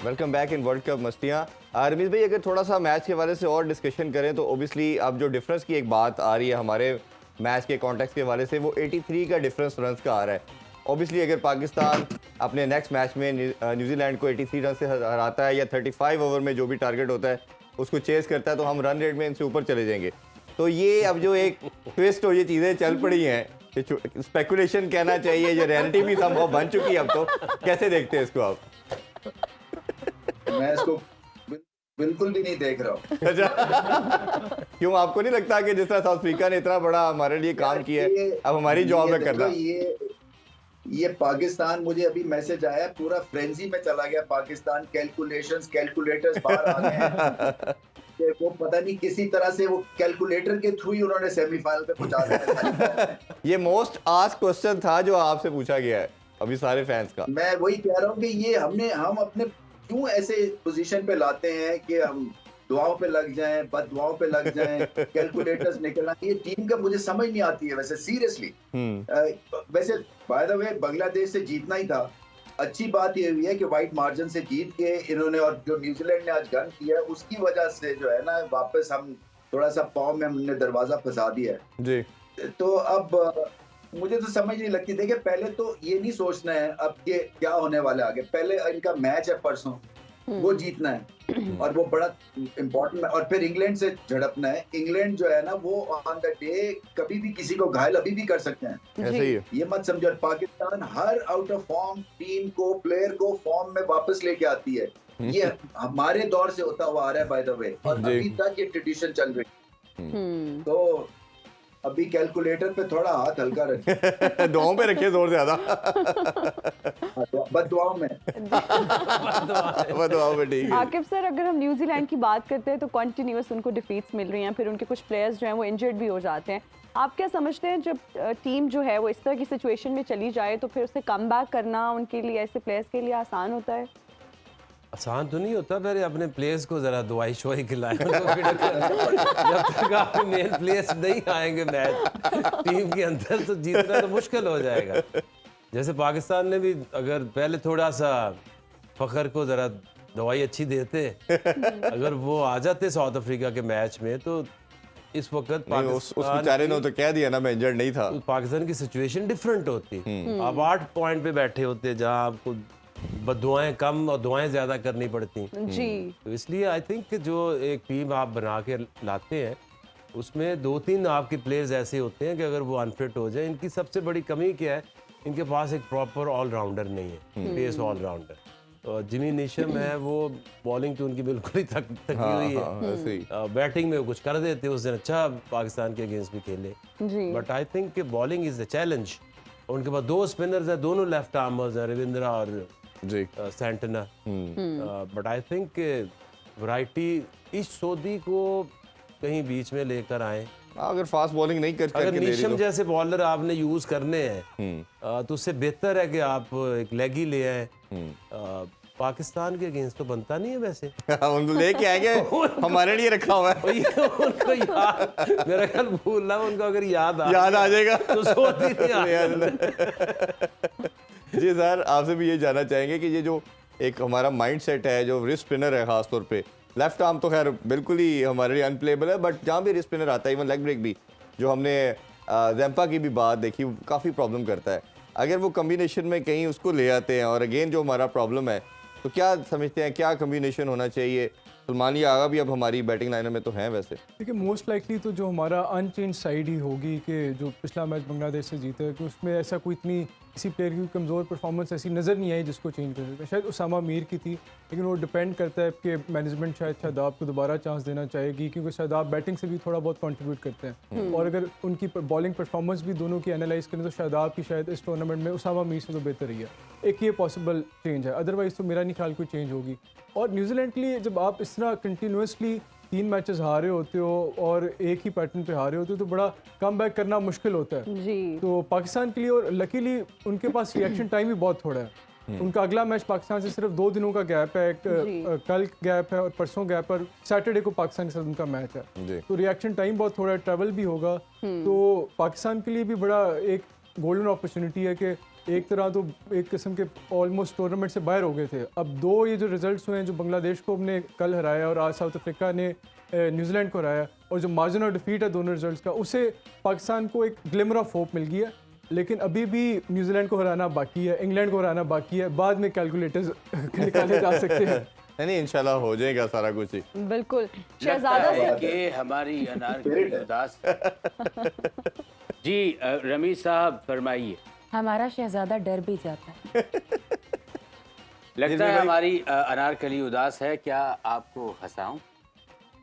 Welcome back in world cup मस्तियाँ। रमीज भाई, अगर थोड़ा सा मैच के हवाले से और डिस्कशन करें तो ओबियसली अब जो डिफरेंस की एक बात आ रही है हमारे मैच के कॉन्टेक्स्ट के हवाले से, वो 83 का डिफरेंस रन का आ रहा है। ओबियसली अगर पाकिस्तान अपने नेक्स्ट मैच में न्यूजीलैंड को 83 रन से हराता है या 35 ओवर में जो भी टारगेट होता है उसको चेस करता है, तो हम रन रेट में इनसे ऊपर चले जाएंगे। तो ये अब जो एक ट्विस्ट हो, ये चीज़ें चल पड़ी हैं, स्पेकुलेशन कहना चाहिए, जो रियलिटी भी संभव बन चुकी है अब, तो कैसे देखते हैं इसको आप? मैं इसको बिल्कुल भी नहीं देख रहा हूँ। अच्छा, क्यों? आपको नहीं लगता कि जिस तरह साउथ अफ्रीका ने इतना बड़ा हमारे लिए काम किया है, अब हमारी जॉब है करना? ये पाकिस्तान, मुझे अभी मैसेज आया, पूरा फ्रेंजी में चला गया पाकिस्तान। कैलकुलेटर्स बाहर आ गए हैं कि वो पता नहीं किसी तरह से वो कैलकुलेटर के थ्रू ही उन्होंने सेमीफाइनल पे पहुंचा दिया। ये मोस्ट आस्क्ड क्वेश्चन था जो आपसे पूछा गया है अभी सारे फैंस का। मैं वही कह रहा हूँ कि ये हम अपने क्यों ऐसे पोजीशन पे लाते हैं कि हम दुआओं पे लग जाएं, बद दुआओं पे लग जाएं, कैलकुलेटर्स निकलना। ये टीम का मुझे समझ नहीं आती है वैसे, सीरियसली। वैसे बाय द वे बांग्लादेश से जीतना ही था। अच्छी बात ये हुई है कि वाइड मार्जिन से जीत के इन्होंने, और जो न्यूजीलैंड ने आज गन किया है उसकी वजह से जो है ना, वापस हम थोड़ा सा पाँव में हमने दरवाजा फंसा दिया है जी। तो अब मुझे तो समझ नहीं लगती। देखिए, पहले तो ये नहीं सोचना है अब कि क्या होने वाला है आगे। पहले इनका मैच है परसों, वो जीतना है और वो बड़ा इम्पोर्टेंट है। और फिर इंग्लैंड से झड़पना है। इंग्लैंड जो है ना, वो ऑन द डे कभी भी किसी को घायल अभी भी कर सकते हैं, ऐसे ही है। ये मत समझो। Pakistan her out of form team को, प्लेयर को फॉर्म में वापस लेके आती है। ये हमारे दौर से होता हुआ आ रहा है बाय द वे, और अभी तक ये ट्रेडिशन चल रही है। तो अभी कैलकुलेटर पे थोड़ा हाथ हल्का रखिए। दुआओं पे रखिए जोर ज्यादा। बददुआओं में। बददुआओं में, ठीक है। आकिब सर, अगर हम न्यूजीलैंड की बात करते हैं तो कंटिन्यूअस उनको डिफीट्स मिल रही हैं, फिर उनके कुछ प्लेयर्स जो हैं वो इंजर्ड भी हो जाते हैं। आप क्या समझते हैं, जब टीम जो है वो इस तरह की सिचुएशन में चली जाए तो फिर उससे कम बैक करना उनके लिए, ऐसे प्लेयर्स के लिए आसान होता है? आसान तो नहीं होता, पहले अपने प्लेयर्स को जरा दवाई शवाई खिलाएं। जब तक आपके मेन प्लेयर्स नहीं आएंगे मैच टीम के अंदर, तो जीतना तो मुश्किल हो जाएगा। जैसे पाकिस्तान ने भी अगर पहले थोड़ा सा फखर को जरा दवाई अच्छी देते, अगर वो आ जाते साउथ अफ्रीका के मैच में, तो इस वक्त उस बेचारे ने तो कह दिया ना मैं इंजर्ड नहीं था, पाकिस्तान की सिचुएशन डिफरेंट होती। आप 8 पॉइंट पे बैठे होते, जहां आपको बददुआएं कम और दुआएं ज्यादा करनी पड़ती जी। तो इसलिए आई थिंक जो एक टीम आप बना के लाते हैं, उसमें 2-3 आपके प्लेयर्स ऐसे होते हैं कि अगर वो अनफिट हो जाए, इनकी सबसे बड़ी कमी क्या है, इनके पास एक प्रॉपर ऑलराउंडर नहीं है, पेस ऑलराउंडर। और जिमी नीशम है, वो बॉलिंग तो उनकी बिल्कुल ही थकी हुई है। बैटिंग में वो कुछ कर देते, उस दिन अच्छा पाकिस्तान के अगेंस्ट भी खेले, but I think bowling is the challenge. उनके पास 2 स्पिनर्स हैं, दोनों लेफ्ट आर्मर्स हैं, रविंद्रा और Santner. But I think variety इस सोदी को कहीं बीच में लेकर आए। अगर फास्ट बॉलिंग नहीं कर अगर नीशम जैसे बॉलर आपने यूज करने हैं, तो उससे बेहतर है कि आप एक लेगी ले आए। पाकिस्तान के अगेंस्ट तो बनता नहीं है वैसे। उनको लेके आएंगे, हमारे लिए रखा हुआ है। उनको याद, मेरा ख्याल भूल रहा, उनको अगर याद आ जाएगा तो सोती नहीं जी सर, आपसे भी ये जानना चाहेंगे कि ये जो एक हमारा माइंड सेट है, जो रिस्ट स्पिनर है खासतौर पे, लेफ्ट आर्म तो खैर बिल्कुल ही हमारे लिए अनप्लेबल है, बट जहाँ भी रिस्ट स्पिनर आता है, इवन लेग ब्रेक भी, जो हमने जैम्पा की भी बात देखी, काफ़ी प्रॉब्लम करता है। अगर वो कम्बिनेशन में कहीं उसको ले आते हैं, और अगेन जो हमारा प्रॉब्लम है, तो क्या समझते हैं क्या कम्बिनेशन होना चाहिए सलमान आगा भी अब हमारी बैटिंग लाइनर में तो हैं वैसे। देखिए मोस्ट लाइकली तो जो हमारा अनचेंज साइड ही होगी कि जो पिछला मैच बांग्लादेश से जीता है, कि उसमें ऐसा कोई इतनी किसी प्लेयर की कमज़ोर परफॉर्मेंस ऐसी नज़र नहीं आई जिसको चेंज कर सकते। शायद उसामा मीर की थी, लेकिन वो डिपेंड करता है कि मैनेजमेंट शायद शादाब को दोबारा चांस देना चाहेगी, क्योंकि शादाब बैटिंग से भी थोड़ा बहुत कंट्रीब्यूट करते हैं। और अगर उनकी बॉलिंग परफॉर्मेंस भी दोनों की एनालाइज करें तो शादाब की शायद इस टूर्नामेंट में उसामा मीर से तो बेहतर ही है। एक ये पॉसिबल चेंज है, अदरवाइज़ तो मेरा नहीं ख्याल कोई चेंज होगी। और न्यूजीलैंड के लिए जब आप इस तरह कंटिन्यूसली 3 मैचेस हारे होते हो और एक ही पैटर्न पे हारे होते हो तो बड़ा कम बैक करना मुश्किल होता है। जी। तो पाकिस्तान के लिए, और लकीली उनके पास रिएक्शन टाइम भी बहुत थोड़ा है। उनका अगला मैच पाकिस्तान से सिर्फ 2 दिनों का गैप है, एक कल गैप है और परसों गैप है, और सैटरडे को पाकिस्तान के साथ उनका मैच है। तो रिएक्शन टाइम बहुत थोड़ा है, ट्रैवल भी होगा। तो पाकिस्तान के लिए भी बड़ा एक गोल्डन अपॉर्चुनिटी है कि एक तरह तो एक किस्म के ऑलमोस्ट टूर्नामेंट से बाहर हो गए थे। अब 2 ये जो रिजल्ट्स हुए हैं, जो बांग्लादेश को हमने कल हराया और आज साउथ अफ्रीका ने न्यूजीलैंड को हराया, और जो मार्जिन ऑफ डिफीट है दोनों रिजल्ट्स का, उससे पाकिस्तान को एक ग्लिमर ऑफ होप मिल गई है। लेकिन अभी भी न्यूजीलैंड को हराना बाकी है, इंग्लैंड को हराना बाकी है, बाद में कैलकुलेटर्स निकाले जा सकते हैं। नहीं इंशाल्लाह हो जाएगा सारा कुछ ही। बिल्कुल। लगता शहजादा है कि हमारी अनारकली उदास जी रमीज साहब फरमाइए। हमारा शहजादा डर भी जाता है। लगता है हमारी अनारकली उदास है, क्या आपको हंसाऊं?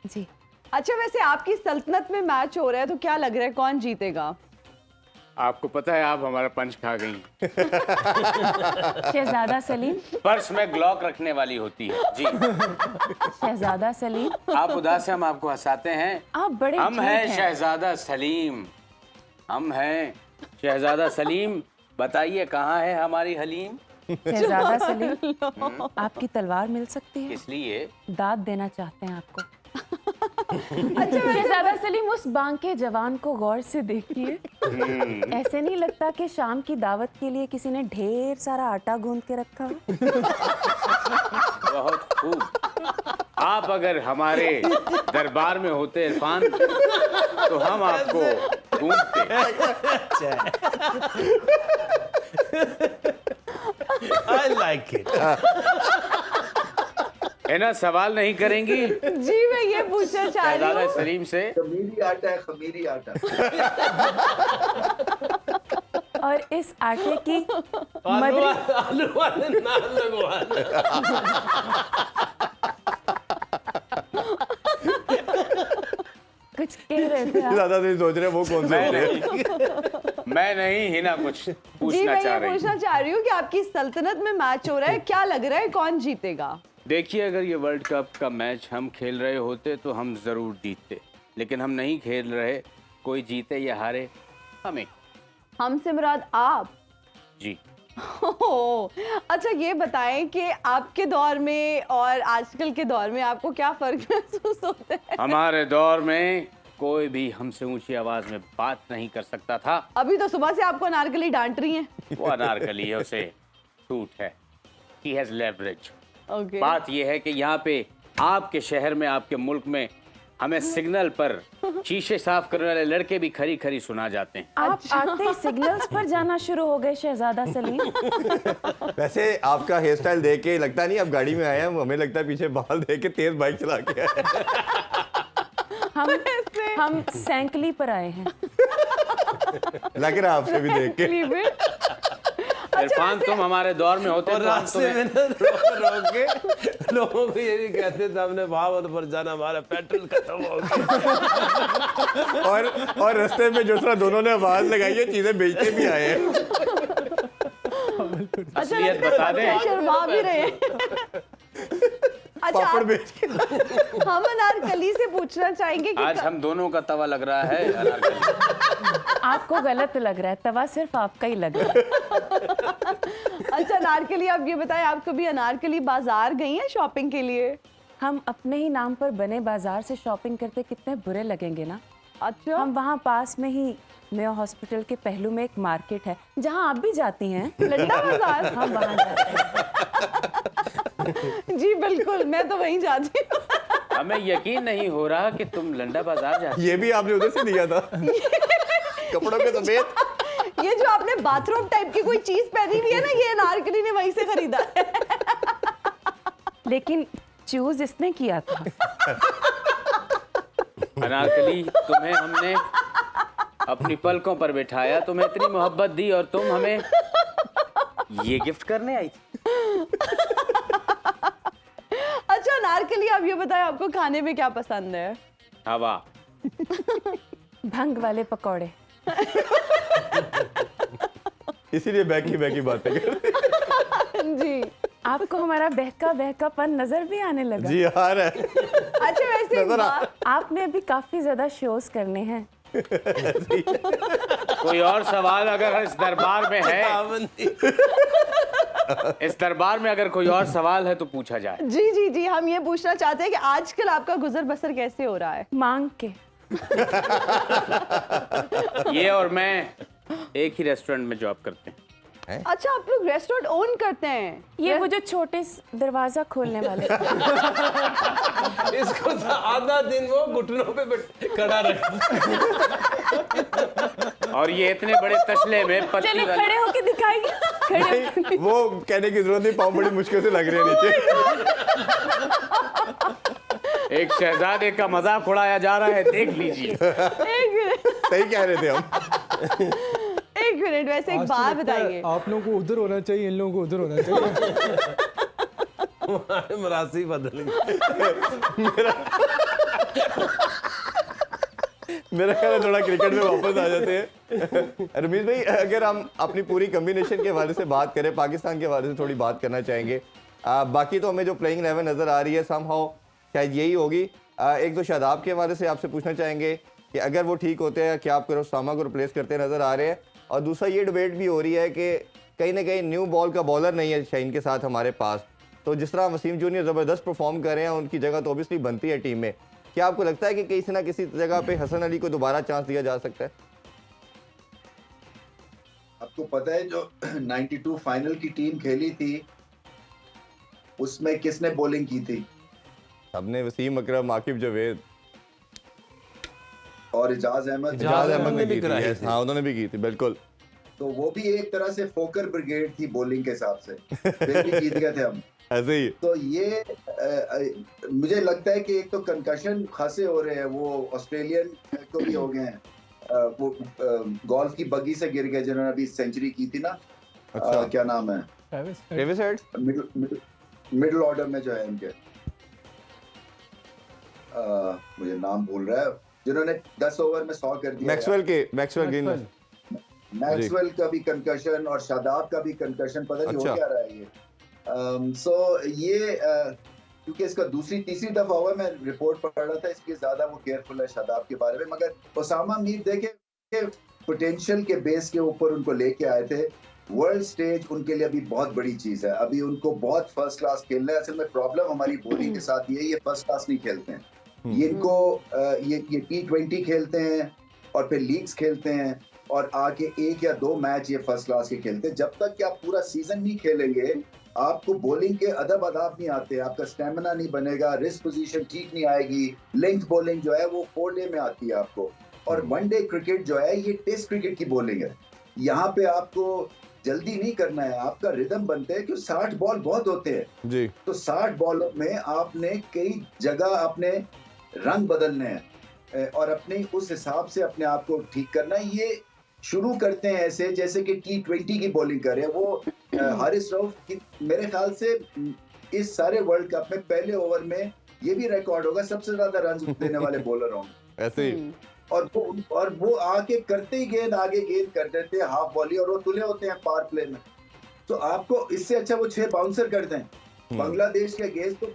जी। अच्छा, वैसे आपकी सल्तनत में मैच हो रहा है तो क्या लग रहा है कौन जीतेगा? आपको पता है आप हमारा पंच खा गई। शहजादा सलीम, पर्स में ग्लॉक रखने वाली होती है जी। शहजादा सलीम, आप उदास हैं, हम आपको हंसाते हैं। आप बड़े हम ठीक हैं हैं। शहजादा सलीम, हम हैं शहजादा सलीम। बताइए कहाँ है हमारी हलीम? शहजादा सलीम, आपकी तलवार मिल सकती है? इसलिए दाद देना चाहते हैं आपको। शहजादा सलीम, उस बांके जवान को गौर से देखिए। ऐसे नहीं लगता कि शाम की दावत के लिए किसी ने ढेर सारा आटा गूंद के रखा हो? बहुत खूब। आप अगर हमारे दरबार में होते इरफान तो हम आपको घूमते। I like it. है ना, सवाल नहीं करेंगी जी, मैं ये पूछना चाह रही शहजादा हूँ। सलीम से? खमीरी आटा है, खमीरी आटा। और इस आटे की आलू मदरी आलू वाले नाम लगवाने। कुछ कह रहे थे आप? ज्यादा नहीं सोच रहे वो कौन से होते हैं। मैं नहीं, हिना कुछ जी, पूछना मैं चाह ये रही हूँ। पूछना चाह रही हूँ कि आपकी सल्तनत में मैच हो रहा है, क्या लग रहा है कौन जीतेगा? देखिए, अगर ये वर्ल्ड कप का मैच हम खेल रहे होते तो हम जरूर जीतते, लेकिन हम नहीं खेल रहे। कोई जीते या हारे, हमें। हमसे मुराद आप? जी। अच्छा, ये बताएं कि आपके दौर में और आजकल के दौर में आपको क्या फर्क महसूस होता है? हमारे दौर में कोई भी हमसे ऊंची आवाज में बात नहीं कर सकता था। अभी तो सुबह से आपको अनारकली डांट रही हैं। वो अनारकली है, उसे छूट है। He has leverage। ओके। बात यह है कि यहाँ पे आपके शहर में, आपके मुल्क में हमें सिग्नल पर शीशे साफ करने वाले लड़के भी खरी खरी सुना जाते हैं। आप आते ही सिग्नल्स पर जाना शुरू हो गए शहजादा सलीम। वैसे आपका हेयर स्टाइल देख के लगता नहीं आप गाड़ी में आए हैं, हमें लगता है पीछे बाल देख के तेज बाइक चला के आए। हम सैंकली पर आए हैं। लग रहा है आपसे भी देख के। इरफान, तुम हमारे दौर में होते और तो हम रास्ते तुम्हें में ना रोक के लोगों को ये भी कहते थे हमने भावत पर जाना, हमारा पेट्रोल खत्म हो गया। और रास्ते में जो तरह दोनों ने आवाज लगाई है, चीजें बेचते भी आए हैं। असलियत बता दें। शर्मा भी रहे हैं। अच्छा, पापड़ बेच के हम अनारकली से पूछना चाहेंगे कि आज हम दोनों का तवा लग रहा है अनारकली। आपको गलत लग रहा है, तवा सिर्फ आपका ही लग रहा है। अच्छा अनारकली, आप ये बताएं, आप कभी अनारकली बाजार गई हैं शॉपिंग के लिए? हम अपने ही नाम पर बने बाजार से शॉपिंग करते कितने बुरे लगेंगे ना। अच्छा, हम वहाँ पास में ही मेयो हॉस्पिटल के पहलू में एक मार्केट है जहाँ आप भी जाती हैं। लंडा बाजार? हम वहाँ जाते हैं। जी बिल्कुल, मैं तो वहीं जाती हूँ। हमें यकीन नहीं हो रहा कि तुम लंडा बाजार जाती। ये भी आपने उधर से दिया था कपड़ों के समेत। ये जो आपने बाथरूम टाइप की कोई चीज पहनी हुई है ना, ये अनारकली ने वहीं से खरीदा है। लेकिन चूज इसने किया था। अनारकली, तुम्हें हमने अपनी पलकों पर बिठाया, तुम्हें इतनी मोहब्बत दी और तुम हमें ये गिफ्ट करने आई थी। अच्छा नारकली, आप ये बताएं आपको खाने में क्या पसंद है? हवा। भंग वाले पकौड़े। इसीलिए बैकी बातें करते। जी आपको हमारा बहका बहकापन नजर भी आने लगा। जी आ रहा है। अच्छा वैसे एक नजर आ- बात, आपने अभी काफी ज्यादा शोज करने हैं। कोई और सवाल अगर इस दरबार में है, इस दरबार में अगर कोई और सवाल है तो पूछा जाए। जी जी जी, हम ये पूछना चाहते हैं कि आजकल आपका गुजर बसर कैसे हो रहा है? मांग के। ये और मैं एक ही रेस्टोरेंट में जॉब करते हैं। अच्छा आप लोग रेस्टोरेंट ओन करते हैं? ये वो जो छोटे दरवाजा खोलने वाले। इसको आधा दिन वो घुटनों पे खड़ा रख। और ये इतने बड़े तसले में पत्ती चलो वाले। खड़े होके दिखाइए। खड़े होके। वो कहने की जरूरत नहीं, पाँव बड़ी मुश्किल से लग रहे हैं नीचे। एक शहजादे का मजाक उड़ाया जा रहा है, देख लीजिए। एक मिनट, सही कह रहे थे हम। एक मिनट, वैसे एक आज तो बात लगता है बताइए। आप लोगों को उधर होना चाहिए, इन लोगों को उधर होना चाहिए। हमारे मरासी बदल गए। मेरा ख्याल है थोड़ा क्रिकेट में वापस आ जाते हैं। रमीज भाई, अगर हम अपनी पूरी कम्बिनेशन के हवाले से बात करें, पाकिस्तान के हवाले से थोड़ी बात करना चाहेंगे। बाकी तो हमें जो प्लेइंग 11 नज़र आ रही है समहाउ शायद यही होगी। एक तो शादाब के हवाले से आपसे पूछना चाहेंगे कि अगर वो ठीक होते हैं, क्या आप उसामा को रिप्लेस करते नज़र आ रहे हैं? और दूसरा ये डिबेट भी हो रही है कि कहीं ना कहीं न्यू बॉल का बॉलर नहीं है शाहीन के साथ हमारे पास, तो जिस तरह वसीम जूनियर ज़बरदस्त परफॉर्म कर रहे हैं, उनकी जगह तो ऑब्वियसली बनती है टीम में। क्या आपको लगता है कि किसी ना किसी जगह पे हसन अली को दोबारा चांस दिया जा सकता है? आपको पता है जो 92 फाइनल की टीम खेली थी उसमें किसने बॉलिंग की थी? सबने, वसीम अकरम, आकिब जावेद और इजाज अहमद। इजाज अहमद ने भी की थी, कराई yes, थी। हाँ उन्होंने भी की थी, बिल्कुल। तो वो भी एक तरह से फोकर ब्रिगेड थी बॉलिंग के हिसाब से, फिर भी जीत गए थे हम। ऐसे ही तो ये मुझे लगता है कि एक तो कंकशन खासे हो रहे हैं, वो ऑस्ट्रेलियन को भी हो गए हैं, वो गोल्फ की बगी से गिर गए जिन्होंने अभी सेंचुरी की थी ना। अच्छा। क्या नाम है? ट्रेविस हेड, मिडिल ऑर्डर में जो है उनके, मुझे नाम भूल रहा है, जिन्होंने 10 ओवर में 100 कर दिया। मैक्सवेल ग्रीन, मैक्सवेल का भी कंकशन और शादाब का भी कंकशन, पता नहीं अच्छा। हो क्या रहा है ये। सो ये क्योंकि इसका दूसरी तीसरी दफा हुआ, मैं रिपोर्ट पढ़ रहा था, इसलिए ज्यादा वो केयरफुल है शादाब के बारे में। मगर ओसामा मीर देखे पोटेंशियल के बेस के ऊपर उनको लेके आए थे। वर्ल्ड स्टेज उनके लिए अभी बहुत बड़ी चीज है, अभी उनको बहुत फर्स्ट क्लास खेलना है। असल में प्रॉब्लम हमारी बॉलिंग के साथ ये फर्स्ट क्लास नहीं खेलते हैं। ये इनको ये T20 खेलते हैं और फिर लीग्स खेलते हैं और आके 1 या 2 मैच ये फर्स्ट क्लास के खेलते हैं। जब तक कि आप पूरा सीजन नहीं खेलेंगे, आपको बॉलिंग के अदब आदाब नहीं आते, आपका स्टेमिना नहीं बनेगा, रिस्ट पोजीशन ठीक नहीं आएगी। लेंथ बॉलिंग जो है वो 4 डे में आती है आपको, और 1 डे क्रिकेट जो है ये टेस्ट क्रिकेट की बॉलिंग है। यहाँ पे आपको जल्दी नहीं करना है, आपका रिदम बनते हैं, क्योंकि 60 बॉल बहुत होते हैं जी। तो 60 बॉलों में आपने कई जगह अपने रंग बदलने हैं और अपने उस हिसाब से अपने आप को ठीक करना है। ये शुरू करते हैं ऐसे जैसे कि T20 की बॉलिंग कर रहे हैं वो। हारिस रऊफ की मेरे ख्याल से इस सारे वर्ल्ड कप में पहले ओवर में ये भी रिकॉर्ड होगा, सबसे ज्यादा रन देने वाले बॉलर होंगे। ऐसे ही और वो आके करते ही गेंद आगे गेंद कर देते हैं हाफ बॉली, और वो तुले होते हैं पावर प्ले में। तो आपको इससे अच्छा वो 6 बाउंसर कर दें। बांग्लादेश के अगेंस्ट तो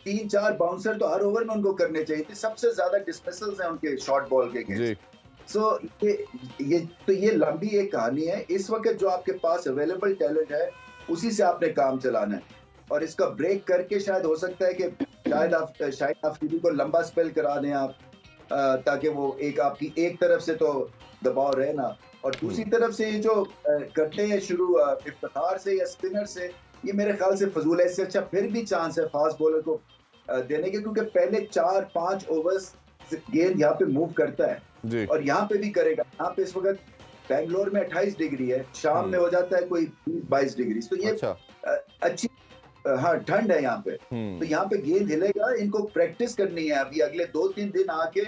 3-4 बाउंसर तो हर ओवर में उनको करने चाहिए थे। सबसे ज्यादा डिस्मिसल्स हैं उनके शॉर्ट बॉल के अगेंस्ट। सो ये लंबी एक कहानी है। इस वक्त जो आपके पास अवेलेबल टैलेंट है उसी से आपने काम चलाना है, और इसका ब्रेक करके शायद हो सकता है कि शायद आप शाहिद अफरीदी को लंबा स्पेल करा दें आप, ताकि वो एक आपकी एक तरफ से तो दबाव रहे ना, और दूसरी तरफ से ये जो करते हैं शुरू इफ्तिखार से या स्पिनर से, ये मेरे ख्याल से फजूल है। इससे अच्छा फिर भी चांस है फास्ट बॉलर को देने के, क्योंकि पहले 4-5 ओवर्स गेंद यहाँ पे मूव करता है जी। और यहाँ पे भी करेगा। यहाँ पे इस वक्त बेंगलोर में 28 डिग्री है, शाम में हो जाता है कोई 22 डिग्री। तो ये अच्छा। अच्छी हाँ ठंड है यहाँ पे, तो यहाँ पे गेंद हिलेगा, इनको प्रैक्टिस करनी है अभी अगले 2-3 दिन आके।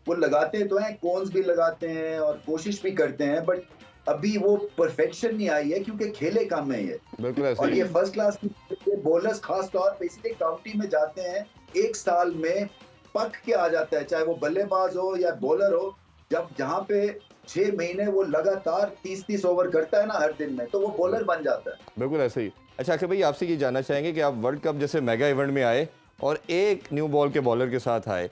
वो लगाते हैं तो हैं, कोन्स भी लगाते हैं और कोशिश भी करते हैं, बट अभी वो परफेक्शन नहीं आई है क्योंकि खेले कम है ये। बिल्कुल ऐसे और ही ये है। फर्स्ट क्लास की बॉलर्स खास तौर पे इसलिए काउंटी में जाते हैं, एक साल में पक के आ जाता है, चाहे वो बल्लेबाज हो या बॉलर हो। जब जहाँ पे 6 महीने वो लगातार 30-30 ओवर करता है ना हर दिन में, तो वो बॉलर बन जाता है। बिल्कुल ऐसे ही। अच्छा आखिर भाई, आपसे ये जानना चाहेंगे कि आप वर्ल्ड कप जैसे मेगा इवेंट में आए और एक न्यू बॉल के बॉलर के साथ आए।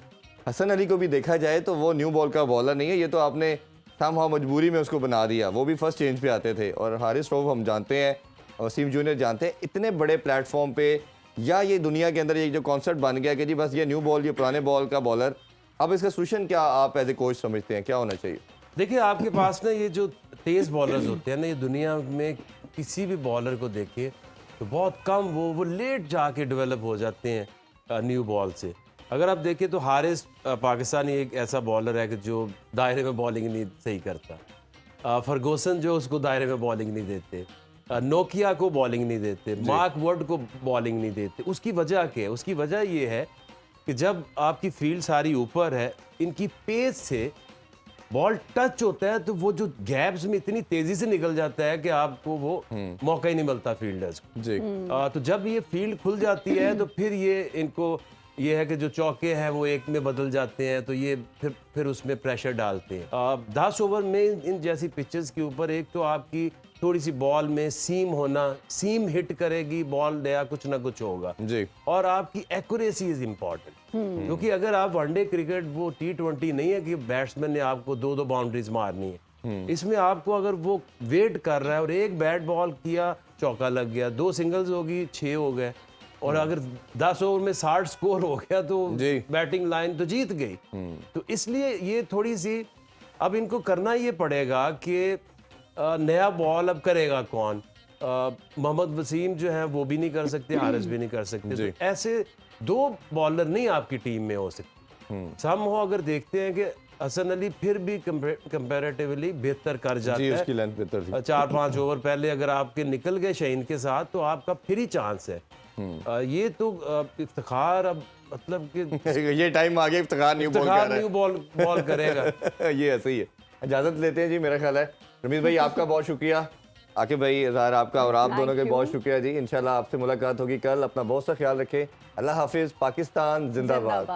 हसन अली को भी देखा जाए तो वो न्यू बॉल का बॉलर नहीं है, ये तो आपने समहाउ मजबूरी में उसको बना दिया। वो भी फर्स्ट चेंज पे आते थे। और हारिस रऊफ हम जानते हैं, वसीम जूनियर जानते हैं, इतने बड़े प्लेटफॉर्म पे या ये दुनिया के अंदर ये जो कॉन्सेप्ट बन गया कि जी बस ये न्यू बॉल, ये पुराने बॉल का बॉलर, अब इसका सोल्यूशन क्या आप एज ए कोच समझते हैं, क्या होना चाहिए? देखिए आपके पास ना ये जो तेज़ बॉलर्स होते हैं ना, ये दुनिया में किसी भी बॉलर को देखिए तो बहुत कम वो लेट जाके डेवलप हो जाते हैं न्यू बॉल से। अगर आप देखिए तो हारिस पाकिस्तानी एक ऐसा बॉलर है कि जो दायरे में बॉलिंग नहीं सही करता। फर्गूसन जो उसको दायरे में बॉलिंग नहीं देते, नोकिया को बॉलिंग नहीं देते, मार्क वर्ड को बॉलिंग नहीं देते। उसकी वजह क्या है? उसकी वजह ये है कि जब आपकी फील्ड सारी ऊपर है, इनकी पेस से बॉल टच होता है तो वो जो गैप्स में इतनी तेजी से निकल जाता है कि आपको वो मौका ही नहीं मिलता फील्डर्स को। जी तो जब ये फील्ड खुल जाती है तो फिर ये इनको ये है कि जो चौके हैं वो एक में बदल जाते हैं, तो ये फिर उसमें प्रेशर डालते हैं। 10 ओवर में इन जैसी पिचेस के ऊपर एक तो आपकी थोड़ी सी बॉल में सीम होना, सीम हिट करेगी बॉल, नया कुछ ना कुछ होगा जी। और आपकी एक्यूरेसी इज इम्पॉर्टेंट, क्योंकि अगर आप वनडे क्रिकेट वो T20 नहीं है कि बैट्समैन ने आपको 2-2 बाउंड्रीज मारनी है। इसमें आपको अगर वो वेट कर रहा है और एक बैट बॉल किया चौका लग गया, 2 सिंगल्स होगी 6 हो गए, और अगर 10 ओवर में 60 स्कोर हो गया तो बैटिंग लाइन तो जीत गई। तो इसलिए ये थोड़ी सी अब इनको करना ये पड़ेगा कि नया बॉल अब करेगा कौन? मोहम्मद वसीम जो है वो भी नहीं कर सकते, हारिस भी नहीं कर सकते। तो ऐसे 2 बॉलर नहीं आपकी टीम में हो सकते। सम हो अगर देखते हैं कि हसन अली फिर भी कंपैरेटिवली बेहतर कर जाता जी, है। उसकी लेंथ बेहतर थी। 4-5 ओवर पहले अगर आपके निकल गए शहीन के साथ तो आपका फिर ही चांस है। ये तो इफ्तिखार अब मतलब कि ये टाइम आ गया Iftikhar new ball Iftikhar new ball करेगा। ये ऐसे ही है। इजाजत लेते हैं जी, मेरा ख्याल है। रमीज भाई आपका बहुत शुक्रिया, आकिब भाई ज़ाहिर आपका और आप दोनों के बहुत शुक्रिया जी। इंशाल्लाह आपसे मुलाकात होगी कल। अपना बहुत सा ख्याल रखें। अल्लाह हाफिज़। पाकिस्तान जिंदाबाद।